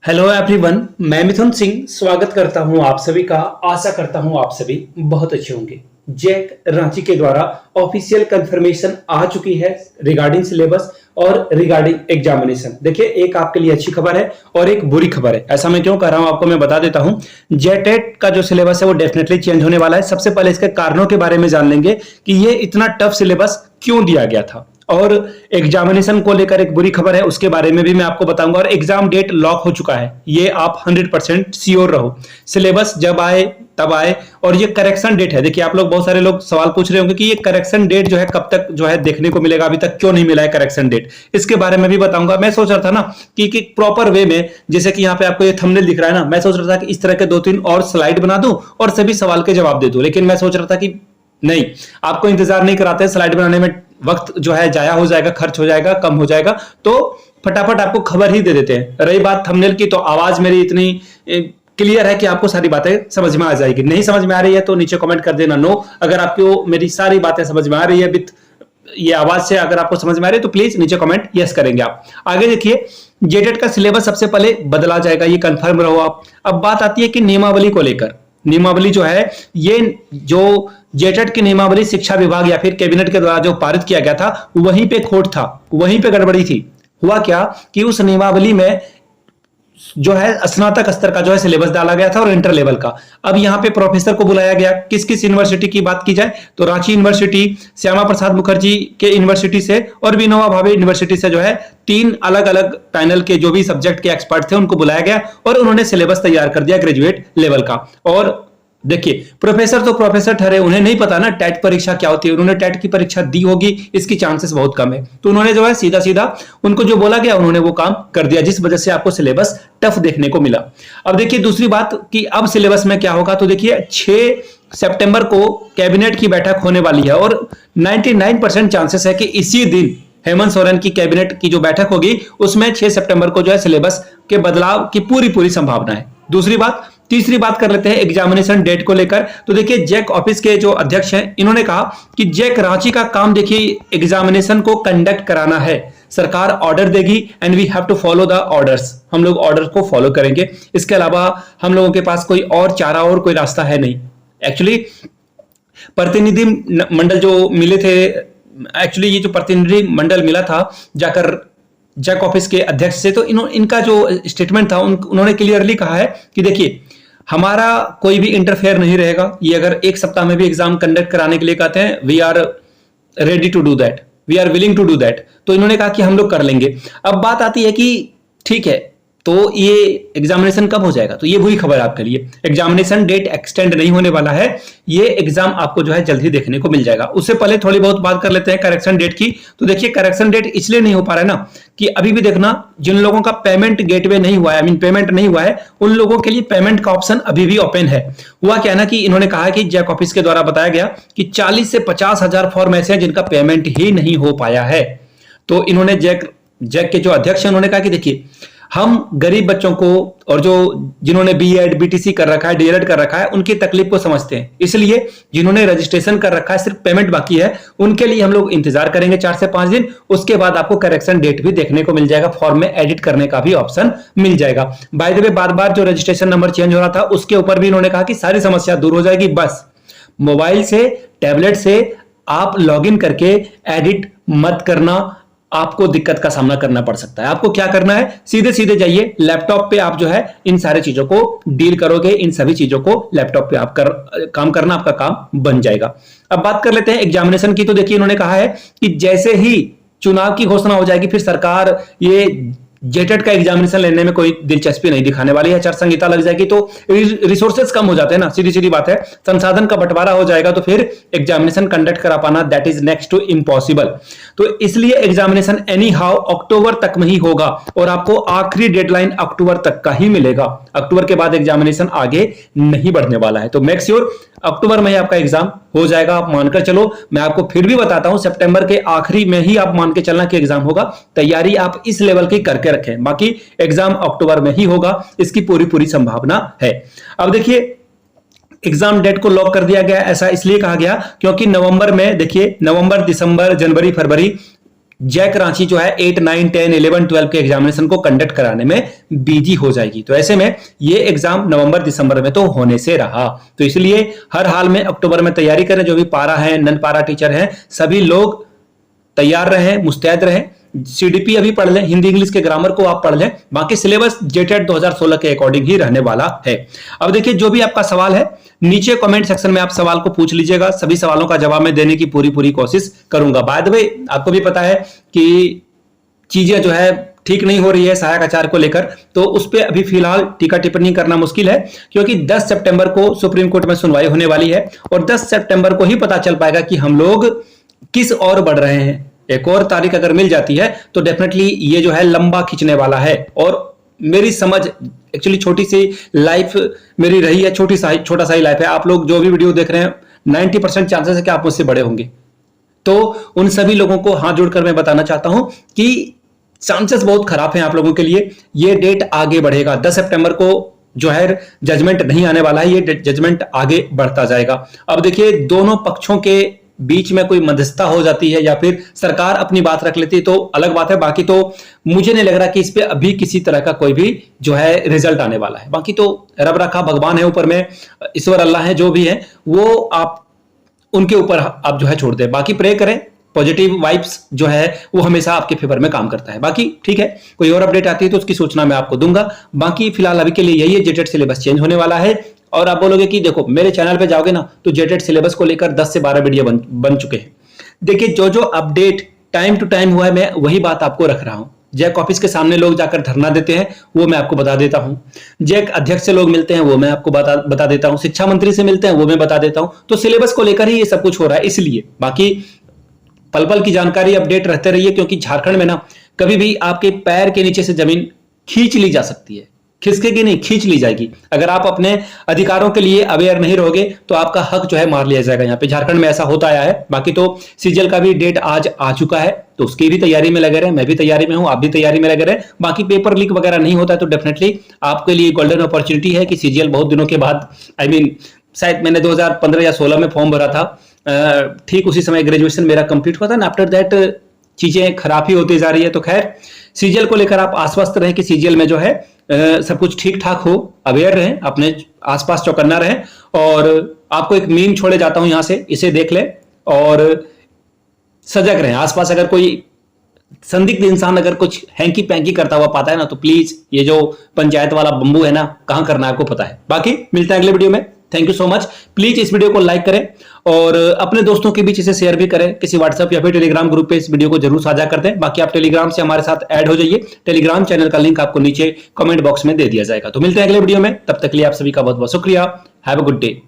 Hello everyone, मैं मिथुन सिंह स्वागत करता हूं आप सभी का। आशा करता हूं आप सभी बहुत अच्छे होंगे। जैक रांची के द्वारा ऑफिशियल कंफर्मेशन आ चुकी है रिगार्डिंग सिलेबस और रिगार्डिंग एग्जामिनेशन। देखिए, एक आपके लिए अच्छी खबर है और एक बुरी खबर है। ऐसा मैं क्यों कर रहा हूं आपको मैं बता देता हूं। जेटेट का जो सिलेबस है वो डेफिनेटली चेंज होने वाला है। सबसे पहले इसके कारणों के बारे में जान लेंगे कि ये इतना टफ सिलेबस क्यों दिया गया था, और एग्जामिनेशन को लेकर एक बुरी खबर है उसके बारे में भी मैं आपको बताऊंगा। और एग्जाम डेट लॉक हो चुका है, ये आप 100% श्योर रहो। सिलेबस जब आए तब आए, और ये करेक्शन डेट है। देखिए, आप लोग बहुत सारे लोग सवाल पूछ रहे होंगे कि ये करेक्शन डेट जो है कब तक जो है देखने को मिलेगा, अभी तक क्यों नहीं मिला है करेक्शन डेट। इसके बारे में भी बताऊंगा। मैं सोच रहा था ना कि प्रॉपर वे में, जैसे कि यहाँ पे आपको ये थंबनेल दिख रहा है ना, मैं सोच रहा था कि इस तरह के 2-3 और स्लाइड बना दूं और सभी सवाल के जवाब दे दूं, लेकिन मैं सोच रहा था कि नहीं, आपको इंतजार नहीं कराते। स्लाइड बनाने में वक्त जो है जाया हो जाएगा, खर्च हो जाएगा, कम हो जाएगा, तो फटाफट आपको खबर ही दे देते हैं। रही बात थंबनेल की, तो आवाज मेरी इतनी क्लियर है कि आपको सारी बातें समझ में आ जाएगी। नहीं समझ में आ रही है तो नीचे कमेंट कर देना नो। अगर आपको मेरी सारी बातें समझ में आ रही है विद ये आवाज से, अगर आपको समझ में आ रही है तो प्लीज नीचे कमेंट यस करेंगे आप। आगे देखिए, जेटेट का सिलेबस सबसे पहले बदला जाएगा, ये कंफर्म रहो आप। अब बात आती है कि नियमावली को लेकर। नियमावली जो है, ये जो जेटेट की नियमावली शिक्षा विभाग या फिर कैबिनेट के द्वारा जो पारित किया गया था, वहीं पे खोट था, वहीं पे गड़बड़ी थी। हुआ क्या कि उस नियमावली में जो है स्नातक स्तर का जो है सिलेबस डाला गया था और इंटर लेवल का। अब यहां पे प्रोफेसर को बुलाया गया। किस किस यूनिवर्सिटी की बात की जाए तो रांची यूनिवर्सिटी, श्यामा प्रसाद मुखर्जी के यूनिवर्सिटी से और विनोबा भावे यूनिवर्सिटी से जो है 3 अलग अलग पैनल के जो भी सब्जेक्ट के एक्सपर्ट थे उनको बुलाया गया और उन्होंने सिलेबस तैयार कर दिया ग्रेजुएट लेवल का। और देखिए, प्रोफेसर तो प्रोफेसर ठहरे, उन्हें नहीं पता ना टेट परीक्षा क्या होती है। उन्होंने टेट की परीक्षा दी होगी, इसकी चांसेस बहुत कम है। तो उन्होंने जो है सीधा सीधा उनको जो बोला गया उन्होंने वो काम कर दिया, जिस वजह से आपको सिलेबस टफ देखने को मिला। अब देखिए दूसरी बात कि अब सिलेबस में क्या होगा। तो देखिए, 6 सितंबर को कैबिनेट की बैठक होने वाली है और 99% चांसेस है कि इसी दिन हेमंत सोरेन की कैबिनेट की जो बैठक होगी उसमें 6 सितंबर को जो है सिलेबस के बदलाव की पूरी संभावना है। दूसरी बात, तीसरी बात कर लेते हैं एग्जामिनेशन डेट को लेकर। तो देखिए, जैक ऑफिस के जो अध्यक्ष हैं इन्होंने कहा कि जैक रांची का काम देखिए एग्जामिनेशन को कंडक्ट कराना है। सरकार ऑर्डर देगी and we have to follow the orders. हम लोग ऑर्डर को फॉलो करेंगे, इसके अलावा हम लोगों के पास कोई और चारा और कोई रास्ता है नहीं। एक्चुअली प्रतिनिधि मंडल जो मिले थे, एक्चुअली ये जो प्रतिनिधि मंडल मिला था जाकर जैक ऑफिस के अध्यक्ष से, तो इनका जो स्टेटमेंट था उन्होंने क्लियरली कहा है कि देखिए, हमारा कोई भी इंटरफेयर नहीं रहेगा। ये अगर 1 सप्ताह में भी एग्जाम कंडक्ट कराने के लिए कहते हैं, we are ready to do that, we are willing to do that. तो इन्होंने कहा कि हम लोग कर लेंगे। अब बात आती है कि ठीक है, तो ये एग्जामिनेशन कब हो जाएगा। तो ये बुरी खबर है आपके लिए, एग्जामिनेशन डेट एक्सटेंड नहीं होने वाला है। ये एग्जाम आपको जो है जल्द ही देखने को मिल जाएगा। उससे पहले थोड़ी बहुत बात कर लेते हैं करेक्शन डेट की। तो देखिए, करेक्शन डेट इसलिए नहीं हो पा रहा है ना कि अभी भी देखना, जिन लोगों का पेमेंट गेटवे नहीं हुआ है, आई मीन पेमेंट नहीं हुआ है, उन लोगों के लिए पेमेंट का ऑप्शन अभी भी ओपन है। हुआ क्या ना कि इन्होंने कहा कि जैक ऑफिस के द्वारा बताया गया कि 40 से 50 हजार फॉर्म ऐसे हैं जिनका पेमेंट ही नहीं हो पाया है। तो इन्होंने जैक के जो अध्यक्ष हैं उन्होंने कहा कि देखिए, हम गरीब बच्चों को और जो जिन्होंने बीएड बीटीसी कर रखा है, डीएलएड कर रखा है, उनकी तकलीफ को समझते हैं। इसलिए जिन्होंने रजिस्ट्रेशन कर रखा है, सिर्फ पेमेंट बाकी है, उनके लिए हम लोग इंतजार करेंगे 4 से 5 दिन। उसके बाद आपको करेक्शन डेट भी देखने को मिल जाएगा, फॉर्म में एडिट करने का भी ऑप्शन मिल जाएगा। बाय द वे, बार बार जो रजिस्ट्रेशन नंबर चेंज हो रहा था उसके ऊपर भी इन्होंने कहा कि सारी समस्या दूर हो जाएगी। बस मोबाइल से, टैबलेट से आप लॉग इन करके एडिट मत करना, आपको दिक्कत का सामना करना पड़ सकता है। आपको क्या करना है, सीधे सीधे जाइए लैपटॉप पे, आप जो है इन सारी चीजों को डील करोगे, इन सभी चीजों को लैपटॉप पे आप काम करना, आपका काम बन जाएगा। अब बात कर लेते हैं एग्जामिनेशन की। तो देखिए, इन्होंने कहा है कि जैसे ही चुनाव की घोषणा हो जाएगी फिर सरकार ये जेटेट का एग्जामिनेशन लेने में कोई दिलचस्पी नहीं दिखाने वाली है। आचार संहिता लग जाएगी तो रिसोर्सेज कम हो जाते हैं ना, सीधी सीधी बात है, संसाधन का बंटवारा हो जाएगा तो फिर एग्जामिनेशन कंडक्ट करा पाना that is next to impossible. तो इसलिए एग्जामिनेशन एनी हाउ अक्टूबर तक में ही होगा और आपको आखिरी डेडलाइन अक्टूबर तक का ही मिलेगा। अक्टूबर के बाद एग्जामिनेशन आगे नहीं बढ़ने वाला है। तो मेक श्योर अक्टूबर में ही आपका एग्जाम हो जाएगा। आप मानकर चलो, मैं आपको फिर भी बताता हूं, सितंबर के आखिरी में ही आप मान के चलना कि एग्जाम होगा। तैयारी आप इस लेवल की करके रखें, बाकी एग्जाम अक्टूबर में ही होगा, इसकी पूरी संभावना है। अब देखिए, एग्जाम डेट को लॉक कर दिया गया। ऐसा इसलिए कहा गया क्योंकि नवंबर में देखिए, नवंबर, दिसंबर, जनवरी, फरवरी जैक रांची जो है 8, 9, 10, 11, 12 के एग्जामिनेशन को कंडक्ट कराने में बिजी हो जाएगी। तो ऐसे में ये एग्जाम नवंबर दिसंबर में तो होने से रहा, तो इसलिए हर हाल में अक्टूबर में तैयारी करें। जो भी पारा है, नन पारा टीचर हैं, सभी लोग तैयार रहें, मुस्तैद रहें। सीडीपी अभी पढ़ लें, हिंदी इंग्लिश के ग्रामर को आप पढ़ लें, बाकी सिलेबस जेटेट 2016 के अकॉर्डिंग ही रहने वाला है। अब देखिए, जो भी आपका सवाल है नीचे कमेंट सेक्शन में आप सवाल को पूछ लीजिएगा, सभी सवालों का जवाब मैं देने की पूरी कोशिश करूंगा। बाय द वे, आपको भी पता है कि चीजें जो है ठीक नहीं हो रही है सहायक आचार्य को लेकर, तो उस पर अभी फिलहाल टीका टिप्पणी करना मुश्किल है, क्योंकि 10 सितंबर को सुप्रीम कोर्ट में सुनवाई होने वाली है और 10 सितंबर को ही पता चल पाएगा कि हम लोग किस ओर बढ़ रहे हैं। एक और तारीख अगर मिल जाती है तो डेफिनेटली ये जो है लंबा खींचने वाला है। और मेरी समझ, एक्चुअली छोटी सी लाइफ मेरी रही है, छोटा सा ही लाइफ है। आप लोग जो भी वीडियो देख रहे हैं 90% चांसेस है कि आप मुझसे बड़े होंगे, तो उन सभी लोगों को हाथ जोड़कर मैं बताना चाहता हूं कि चांसेस बहुत खराब हैं आप लोगों के लिए। ये डेट आगे बढ़ेगा, 10 सितंबर को जो है जजमेंट नहीं आने वाला है, ये जजमेंट आगे बढ़ता जाएगा। अब देखिए, दोनों पक्षों के बीच में कोई मध्यस्थता हो जाती है या फिर सरकार अपनी बात रख लेती है तो अलग बात है, बाकी तो मुझे नहीं लग रहा कि इस पे अभी किसी तरह का कोई भी जो है रिजल्ट आने वाला है। बाकी तो रब रखा, भगवान है ऊपर में, ईश्वर अल्लाह है, जो भी है वो आप उनके ऊपर आप जो है छोड़ दें। बाकी प्रे करें, पॉजिटिव वाइब्स जो है वो हमेशा आपके फेवर में काम करता है। बाकी ठीक है, कोई और अपडेट आती है तो उसकी सूचना मैं आपको दूंगा। बाकी फिलहाल अभी के लिए यही है, जेटेट सिलेबस चेंज होने वाला है। और आप बोलोगे कि देखो मेरे चैनल पे जाओगे ना तो जेटेट सिलेबस को लेकर 10 से 12 वीडियो बन चुके हैं। देखिए, जो अपडेट टाइम टू टाइम हुआ है मैं वही बात आपको रख रहा हूं। जैक ऑफिस के सामने लोग जाकर धरना देते हैं, वो मैं आपको बता देता हूं। जैक अध्यक्ष से लोग मिलते हैं, वो मैं आपको बता देता हूं। शिक्षा मंत्री से मिलते हैं, वो मैं बता देता हूं। तो सिलेबस को लेकर ही ये सब कुछ हो रहा है, इसलिए बाकी पल पल की जानकारी अपडेट रहते रहिए, क्योंकि झारखंड में ना कभी भी आपके पैर के नीचे से जमीन खींच ली जा सकती है, खिसकेगी नहीं, खींच ली जाएगी। अगर आप अपने अधिकारों के लिए अवेयर नहीं रहोगे तो आपका हक जो है मार लिया जाएगा। यहाँ पे झारखंड में ऐसा होता आया है। बाकी तो सीजीएल का भी डेट आज आ चुका है, तो उसकी भी तैयारी में लगे रहे, मैं भी तैयारी में हूं, आप भी तैयारी में लगे रहे। बाकी पेपर लीक वगैरह नहीं होता है तो डेफिनेटली आपके लिए गोल्डन अपॉर्चुनिटी है कि सीजीएल बहुत दिनों के बाद, शायद मैंने 2015 या 16 में फॉर्म भरा था, ठीक उसी समय ग्रेजुएशन मेरा कंप्लीट हुआ था ना। आफ्टर दैट चीजें खराब ही होती जा रही है। तो खैर, सीजीएल को लेकर आप आश्वस्त रहें कि सीजीएल में जो है सब कुछ ठीक ठाक हो, अवेयर रहें, अपने आसपास चौकन्ना रहें। और आपको एक मीम छोड़े जाता हूं यहां से, इसे देख लें और सजग रहें। आसपास अगर कोई संदिग्ध इंसान अगर कुछ हैंकी पैंकी करता हुआ पाता है ना तो प्लीज, ये जो पंचायत वाला बंबू है ना, कहां करना है आपको पता है। बाकी मिलते हैं अगले वीडियो में। Thank you so much. Please इस वीडियो को लाइक करें और अपने दोस्तों के बीच इसे शेयर भी करें, किसी व्हाट्सएप या फिर टेलीग्राम ग्रुप पे इस वीडियो को जरूर साझा कर दें। बाकी आप टेलीग्राम से हमारे साथ ऐड हो जाइए, टेलीग्राम चैनल का लिंक आपको नीचे कमेंट बॉक्स में दे दिया जाएगा। तो मिलते हैं अगले वीडियो में, तब तक के लिए आप सभी का बहुत बहुत शुक्रिया। Have a good day.